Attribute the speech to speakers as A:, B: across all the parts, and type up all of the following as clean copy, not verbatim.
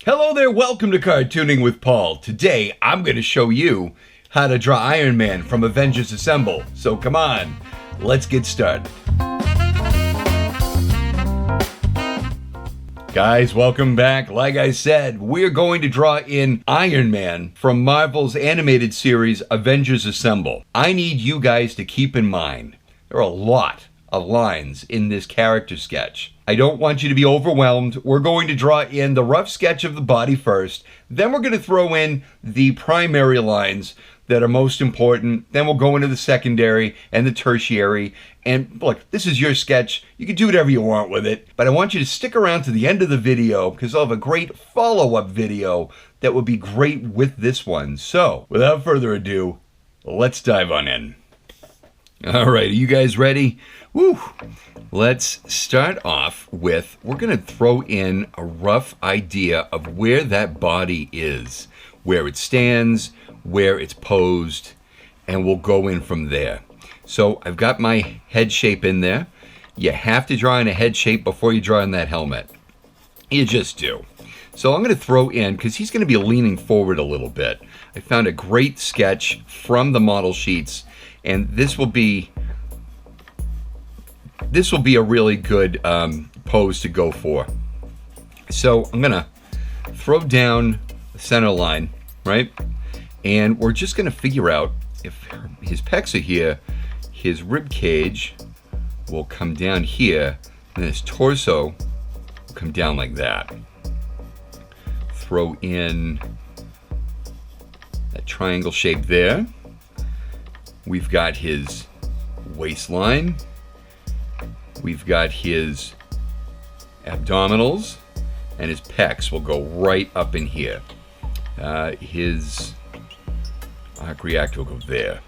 A: Hello there, welcome to Cartooning with Paul. Today, I'm going to show you how to draw Iron Man from Avengers Assemble. So come on, let's get started. Guys, welcome back. Like I said, we're going to draw in Iron Man from Marvel's animated series, Avengers Assemble. I need you guys to keep in mind, there are a lot of lines in this character sketch. I don't want you to be overwhelmed. We're going to draw in the rough sketch of the body first. Then we're going to throw in the primary lines that are most important. Then we'll go into the secondary and the tertiary. And look, this is your sketch. You can do whatever you want with it. But I want you to stick around to the end of the video because I'll have a great follow-up video that will be great with this one. So, without further ado, let's dive on in. All right, are you guys ready? Woo! Let's start off with, we're going to throw in a rough idea of where that body is, where it stands, where it's posed, and we'll go in from there. So I've got my head shape in there. You have to draw in a head shape before you draw in that helmet. You just do. So I'm going to throw in, because he's going to be leaning forward a little bit. I found a great sketch from the model sheets, and this will be a really good pose to go for. So I'm gonna throw down the center line, right? And we're just gonna figure out if his pecs are here, his rib cage will come down here, and his torso will come down like that. Throw in that triangle shape there. We've got his waistline. We've got his abdominals, and his pecs will go right up in here. His arc reactor will go there.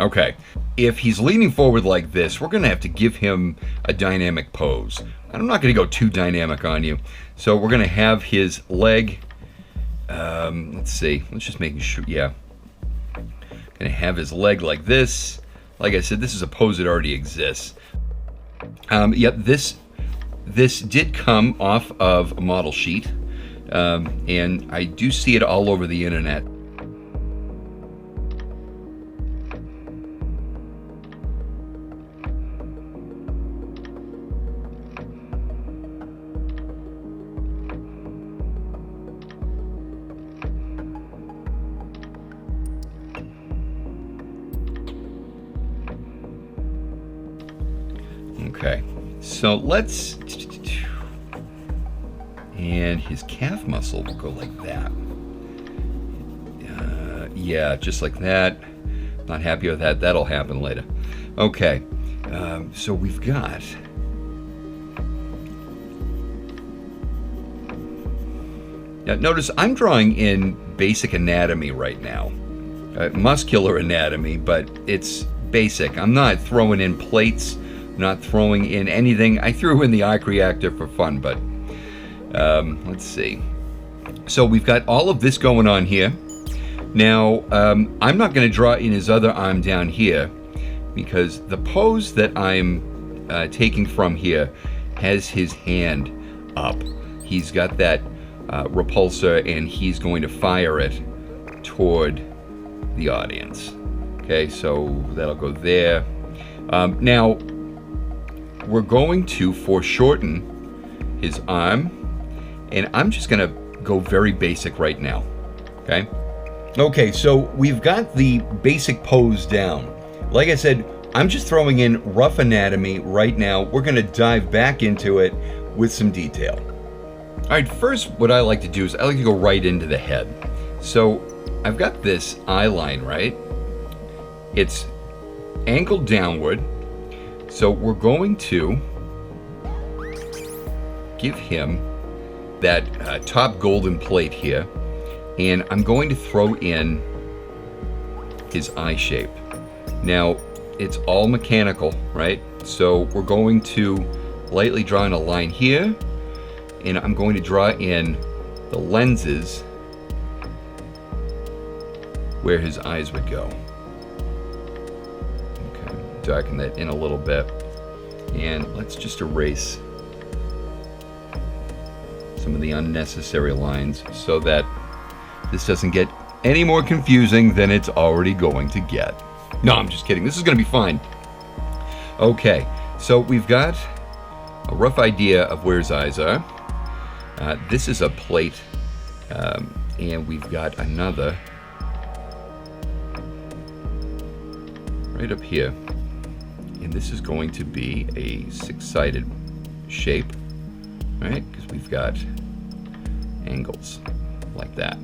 A: Okay, if he's leaning forward like this, we're gonna have to give him a dynamic pose. I'm not gonna go too dynamic on you. So we're gonna have his leg, let's see, let's just make sure, yeah. Gonna have his leg like this. Like I said, this is a pose that already exists. Yep, this did come off of a model sheet, and I do see it all over the internet. Okay, so let's, and his calf muscle will go like that. Yeah, just like that. Not happy with that. That'll happen later. Okay, so we've got, now notice I'm drawing in basic anatomy right now. Muscular anatomy, but it's basic. I'm not throwing in plates. Not throwing in anything. I threw in the arc reactor for fun, but let's see. So we've got all of this going on here. Now, I'm not going to draw in his other arm down here because the pose that I'm taking from here has his hand up. He's got that repulsor, and he's going to fire it toward the audience. Okay, so that'll go there. Now, we're going to foreshorten his arm, and I'm just gonna go very basic right now, okay? Okay, so we've got the basic pose down. Like I said, I'm just throwing in rough anatomy right now. We're gonna dive back into it with some detail. All right, first what I like to do is I like to go right into the head. So I've got this eye line, right? It's angled downward. So we're going to give him that top golden plate here, and I'm going to throw in his eye shape. Now, it's all mechanical, right? So we're going to lightly draw in a line here, and I'm going to draw in the lenses where his eyes would go. Okay, darken that in a little bit. And let's just erase some of the unnecessary lines so that this doesn't get any more confusing than it's already going to get. No, I'm just kidding. This is going to be fine. Okay, so we've got a rough idea of where his eyes are. This is a plate, and we've got another right up here. And this is going to be a six-sided shape, right? Because we've got angles like that.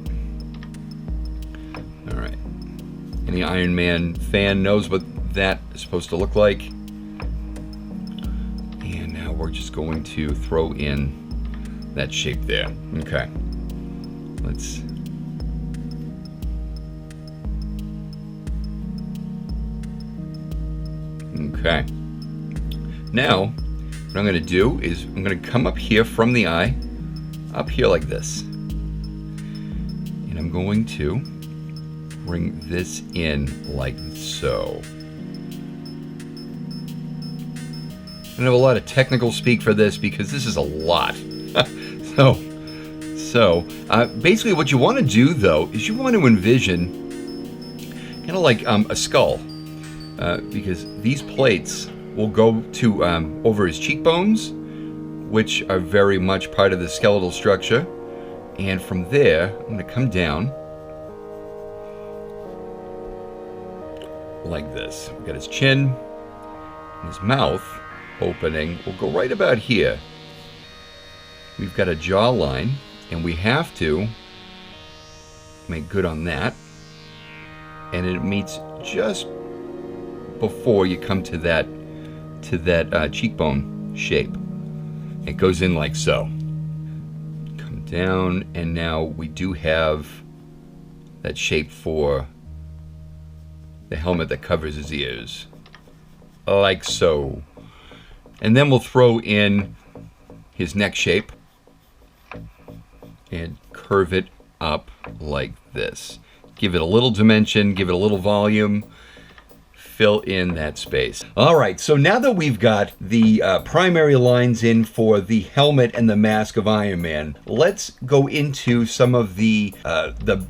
A: All right. Any Iron Man fan knows what that is supposed to look like. And now we're just going to throw in that shape there. Okay. Let's... Okay. Now, what I'm going to do is I'm going to come up here from the eye, up here like this. And I'm going to bring this in like so. I don't have a lot of technical speak for this because this is a lot. So basically what you want to do though is you want to envision kind of like a skull, because these plates will go to over his cheekbones, which are very much part of the skeletal structure, and from there I'm going to come down like this. We've got his chin, and his mouth opening will go right about here. We've got a jawline, and we have to make good on that. And it meets just before you come to that cheekbone shape. It goes in like so. Come down, and now we do have that shape for the helmet that covers his ears, like so. And then we'll throw in his neck shape and curve it up like this. Give it a little dimension, give it a little volume, fill in that space. All right, so now that we've got the primary lines in for the helmet and the mask of Iron Man, let's go into some of the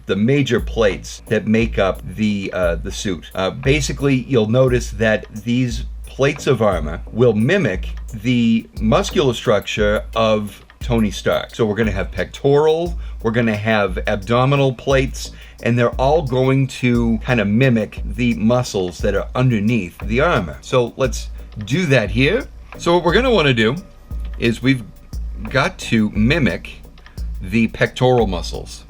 A: major plates that make up the suit. Basically, you'll notice that these plates of armor will mimic the muscular structure of Tony Stark. So we're going to have pectoral, we're going to have abdominal plates, and they're all going to kind of mimic the muscles that are underneath the armor. So let's do that here. So what we're going to want to do is we've got to mimic the pectoral muscles.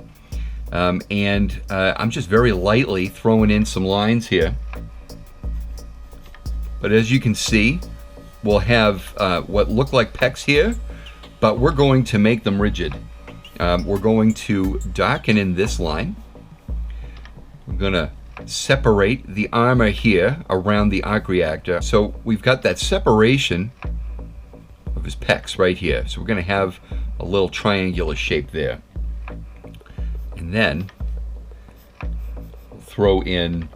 A: And I'm just very lightly throwing in some lines here. But as you can see, we'll have what look like pecs here, but we're going to make them rigid. We're going to darken in this line. We're going to separate the armor here around the arc reactor. So we've got that separation of his pecs right here. So we're going to have a little triangular shape there. And then we'll throw in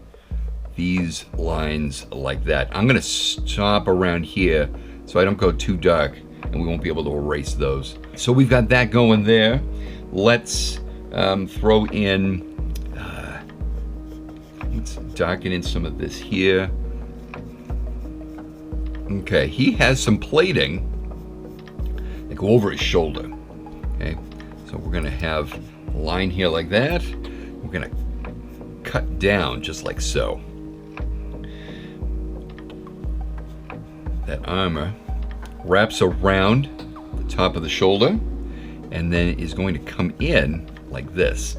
A: these lines like that. I'm going to stop around here so I don't go too dark and we won't be able to erase those. So we've got that going there. Let's throw in, let's darken in some of this here. Okay, he has some plating that go over his shoulder. Okay, so we're gonna have a line here like that. We're gonna cut down just like so. That armor wraps around the top of the shoulder and then is going to come in like this.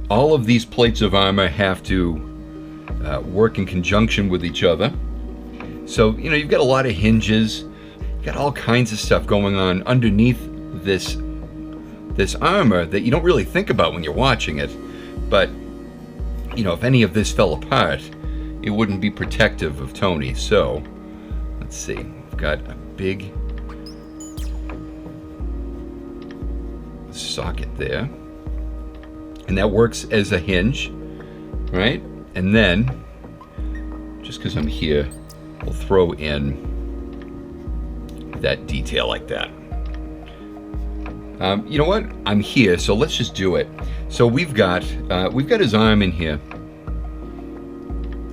A: All of these plates of armor have to work in conjunction with each other. So, you know, you've got a lot of hinges, you've got all kinds of stuff going on underneath this armor that you don't really think about when you're watching it. But, you know, if any of this fell apart, it wouldn't be protective of Tony. So, let's see, we've got a big socket there, and that works as a hinge, right? And then, just because I'm here, we'll throw in that detail like that. You know what? I'm here, so let's just do it. So we've got his arm in here,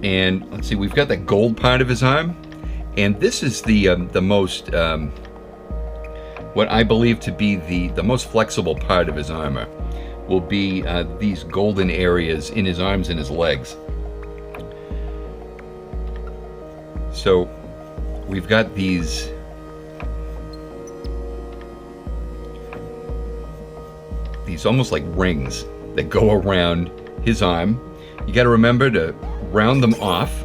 A: and let's see, we've got that gold part of his arm, and this is the most what I believe to be the most flexible part of his armor. Will be these golden areas in his arms and his legs. So we've got these almost like rings that go around his arm. You got to remember to round them off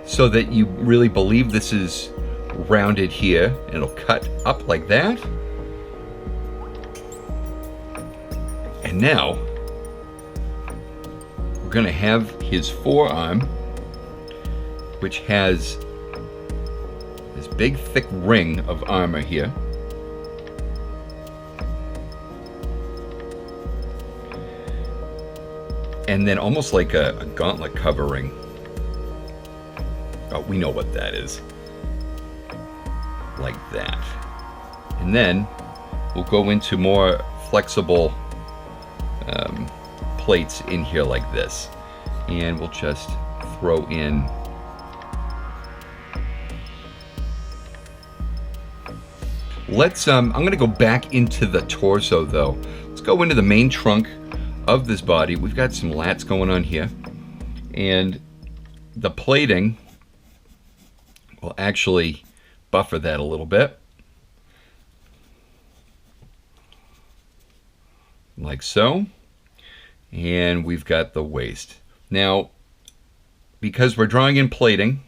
A: so that you really believe this is rounded here, and it'll cut up like that. And now we're going to have his forearm, which has this big thick ring of armor here. And then almost like a gauntlet covering. Oh, we know what that is. Like that. And then we'll go into more flexible plates in here like this. And we'll just throw in I'm going to go back into the torso though. Let's go into the main trunk of this body. We've got some lats going on here, and the plating will actually buffer that a little bit, like so. And we've got the waist. Now, because we're drawing in plating,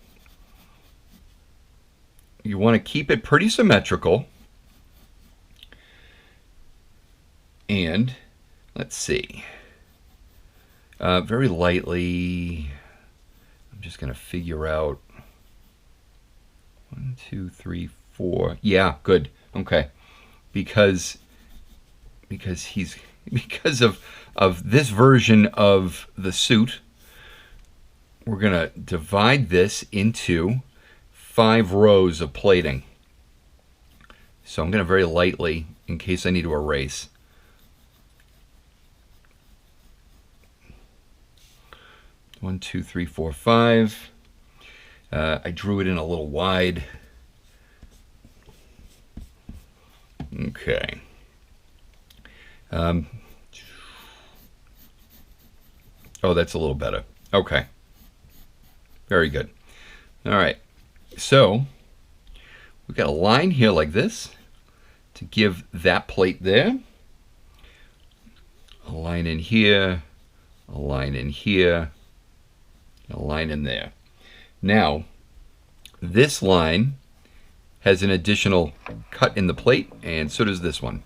A: you want to keep it pretty symmetrical. And let's see. Very lightly, I'm just going to figure out 1, 2, 3, 4. Yeah, good. Okay. Because of this version of the suit, we're going to divide this into 5 rows of plating. So I'm going to very lightly, in case I need to erase. 1, 2, 3, 4, 5. I drew it in a little wide. Okay. Oh, that's a little better. Okay. Very good. All right. So we've got a line here like this to give that plate there. A line in here. A line in here. A line in there. Now, this line has an additional cut in the plate, and so does this one.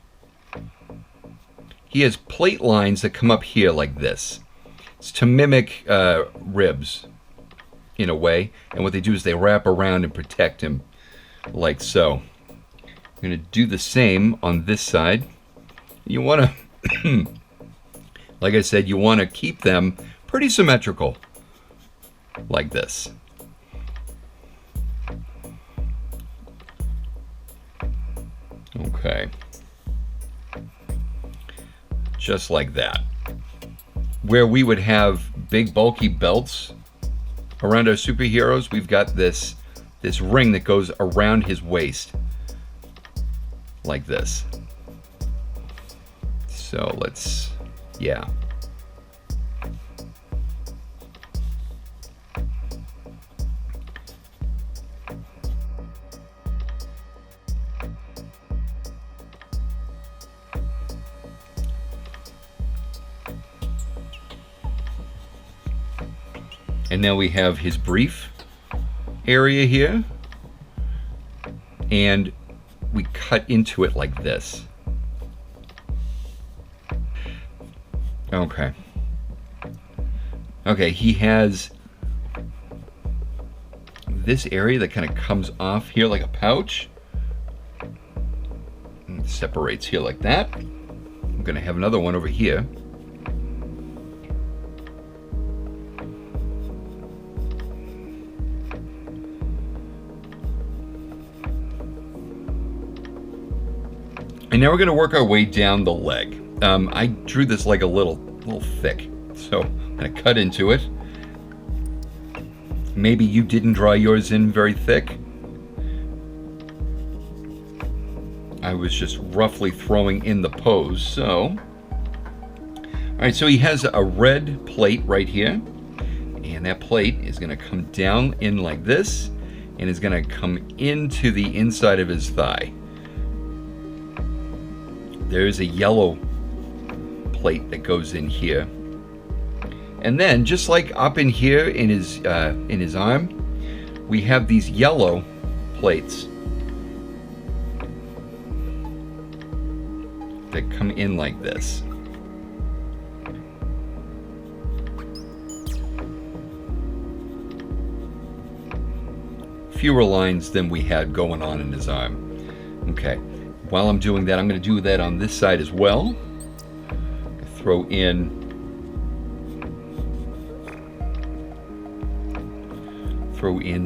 A: He has plate lines that come up here like this. It's to mimic ribs, in a way, and what they do is they wrap around and protect him, like so. I'm going to do the same on this side. You want to, like I said, you want to keep them pretty symmetrical. Like this. Okay. Just like that. Where we would have big bulky belts around our superheroes, we've got this ring that goes around his waist. Like this. So let's, yeah. And now we have his brief area here, and we cut into it like this. Okay. Okay, he has this area that kind of comes off here like a pouch. And it separates here like that. I'm going to have another one over here. And now we're going to work our way down the leg. I drew this leg a little thick, so I'm going to cut into it. Maybe you didn't draw yours in very thick. I was just roughly throwing in the pose, so. All right, so he has a red plate right here, and that plate is going to come down in like this, and is going to come into the inside of his thigh. There's a yellow plate that goes in here. And then, just like up in here in his arm, we have these yellow plates that come in like this. Fewer lines than we had going on in his arm. Okay, while I'm doing that, I'm going to do that on this side as well. Throw in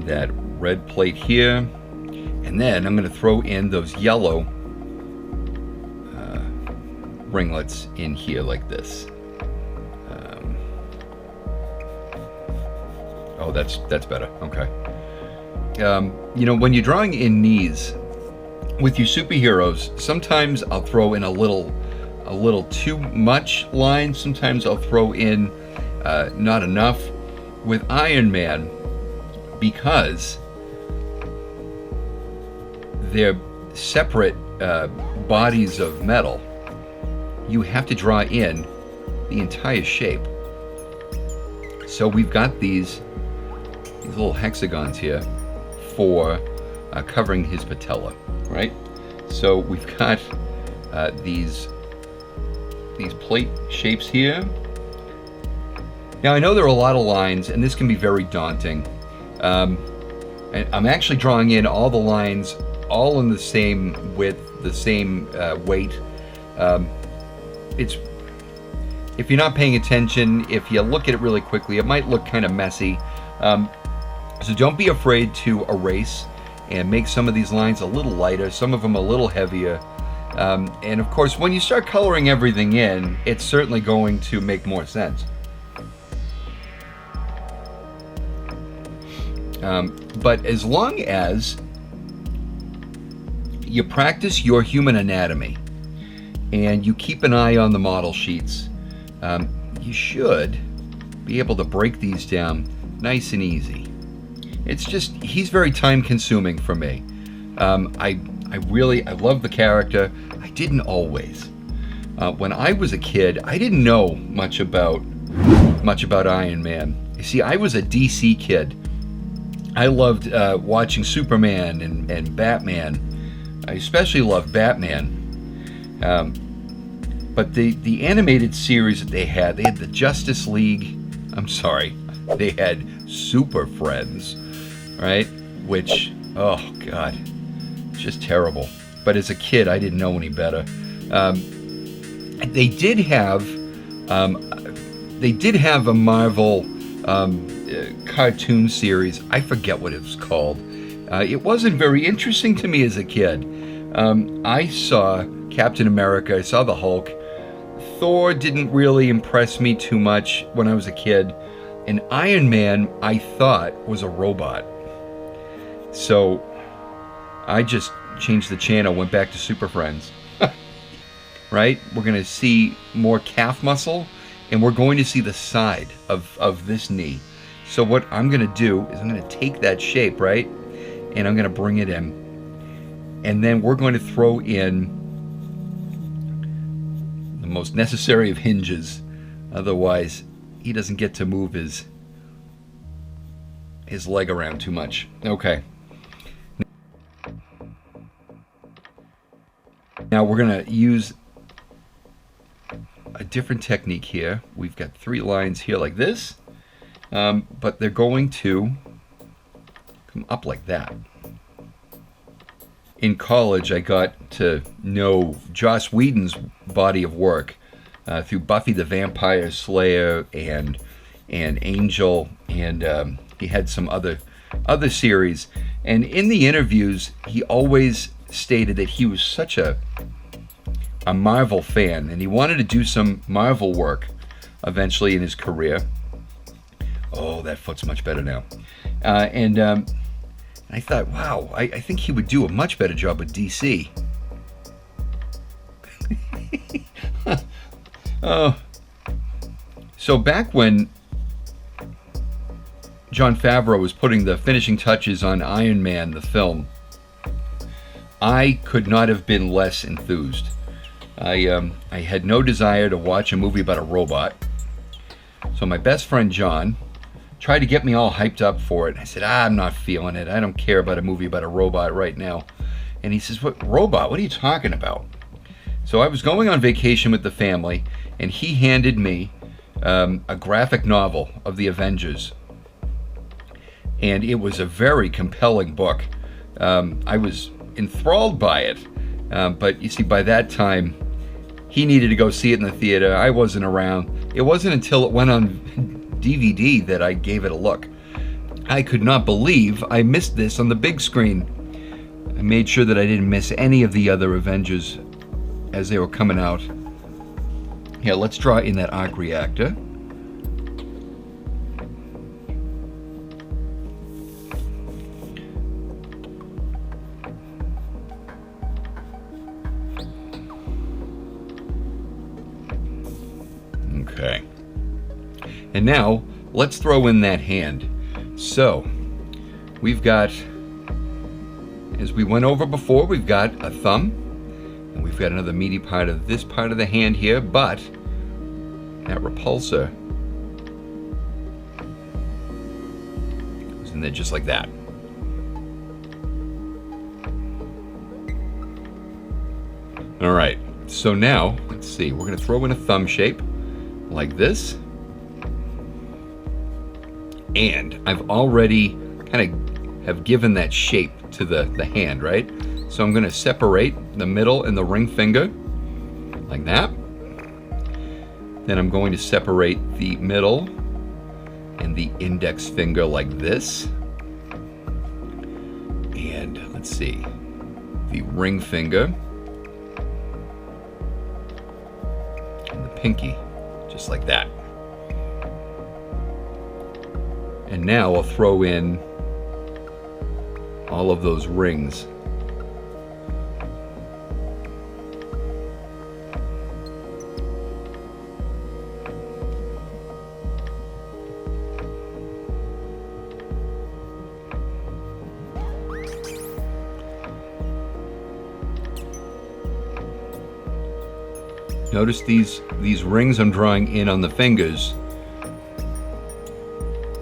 A: that red plate here, and then I'm going to throw in those yellow ringlets in here like this. Oh, that's better. Okay. You know, when you're drawing in knees with your superheroes, sometimes I'll throw in a little too much line. Sometimes I'll throw in not enough. With Iron Man, because they're separate bodies of metal, you have to draw in the entire shape. So we've got these little hexagons here for covering his patella, right? So we've got these plate shapes here. Now I know there are a lot of lines, and this can be very daunting. And I'm actually drawing in all the lines, all in the same width, the same weight. It's, if you're not paying attention, if you look at it really quickly, it might look kind of messy. So don't be afraid to erase and make some of these lines a little lighter, some of them a little heavier. And of course, when you start coloring everything in, it's certainly going to make more sense. But as long as you practice your human anatomy and you keep an eye on the model sheets, you should be able to break these down nice and easy. It's just, he's very time consuming for me. I love the character. I didn't always. When I was a kid, I didn't know much about Iron Man. You see, I was a DC kid. I loved watching Superman and Batman. I especially loved Batman. But the animated series that they had the Justice League. I'm sorry, they had Super Friends, right? Which, oh God, just terrible. But as a kid, I didn't know any better. They did have a Marvel cartoon series. I forget what it was called. It wasn't very interesting to me as a kid. I saw Captain America. I saw the Hulk. Thor didn't really impress me too much when I was a kid. And Iron Man, I thought, was a robot. So I just changed the channel, went back to Super Friends. Right? We're going to see more calf muscle, and we're going to see the side of this knee. So what I'm going to do is I'm going to take that shape, right? And I'm going to bring it in. And then we're going to throw in the most necessary of hinges. Otherwise, he doesn't get to move his leg around too much. Okay. Now we're going to use a different technique here. We've got 3 lines here like this, but they're going to come up like that. In college, I got to know Joss Whedon's body of work through Buffy the Vampire Slayer and Angel, and he had some other series. And in the interviews, he always stated that he was such a a Marvel fan, and he wanted to do some Marvel work eventually in his career. Oh, that foot's much better now. And I thought, wow, I think he would do a much better job with DC. So back when Jon Favreau was putting the finishing touches on Iron Man, the film, I could not have been less enthused. I had no desire to watch a movie about a robot. So my best friend John tried to get me all hyped up for it. I said, I'm not feeling it. I don't care about a movie about a robot right now. And he says, what robot? What are you talking about? So I was going on vacation with the family, and he handed me a graphic novel of the Avengers. And it was a very compelling book. I was enthralled by it. But you see, by that time, he needed to go see it in the theater. I wasn't around. It wasn't until it went on DVD that I gave it a look. I could not believe I missed this on the big screen. I made sure that I didn't miss any of the other Avengers as they were coming out. Here, let's draw in that arc reactor. Okay. And now, let's throw in that hand. So, we've got, as we went over before, we've got a thumb, and we've got another meaty part of this part of the hand here, but that repulsor goes in there just like that. All right, so now, let's see, we're going to throw in a thumb shape like this. And I've already kind of have given that shape to the hand, right? So I'm going to separate the middle and the ring finger like that. Then I'm going to separate the middle and the index finger like this. And let's see, the ring finger and the pinky, just like that. And now I'll throw in all of those rings. Notice these rings I'm drawing in on the fingers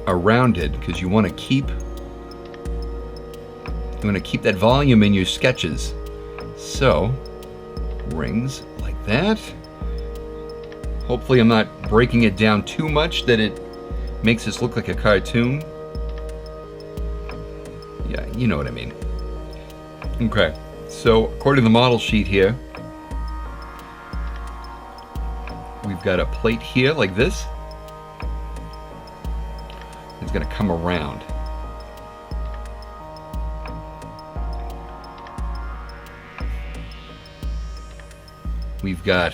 A: are rounded because you want to keep that volume in your sketches. So, rings like that. Hopefully I'm not breaking it down too much that it makes this look like a cartoon. Yeah, you know what I mean. Okay, so according to the model sheet here, we've got a plate here like this. It's going to come around. We've got,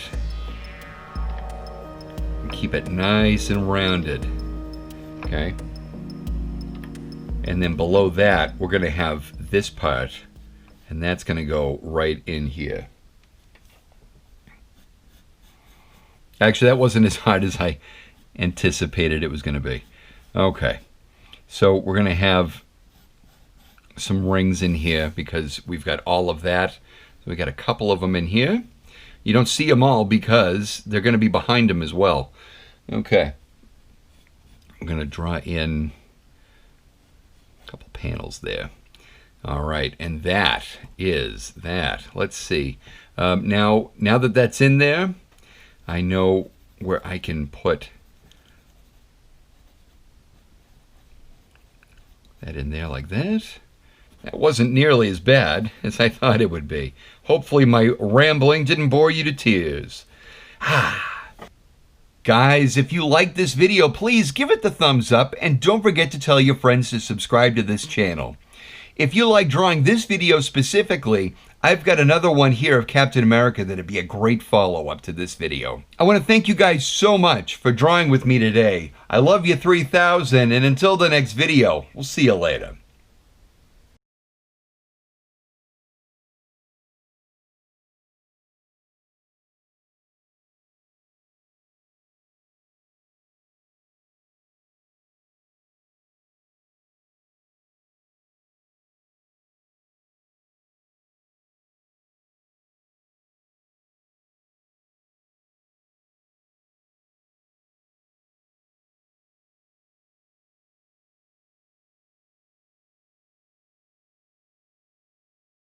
A: keep it nice and rounded, okay? And then below that, we're going to have this part, and that's going to go right in here. Actually, that wasn't as hard as I anticipated it was going to be. Okay, so we're going to have some rings in here because we've got all of that. So we got a couple of them in here. You don't see them all because they're going to be behind them as well. Okay, I'm going to draw in a couple panels there. All right, and that is that. Let's see. Now that that's in there, I know where I can put that in there like that. That wasn't nearly as bad as I thought it would be. Hopefully my rambling didn't bore you to tears. Guys, if you like this video, please give it the thumbs up and don't forget to tell your friends to subscribe to this channel. If you like drawing this video specifically, I've got another one here of Captain America that'd be a great follow-up to this video. I want to thank you guys so much for drawing with me today. I love you 3000, and until the next video, we'll see you later.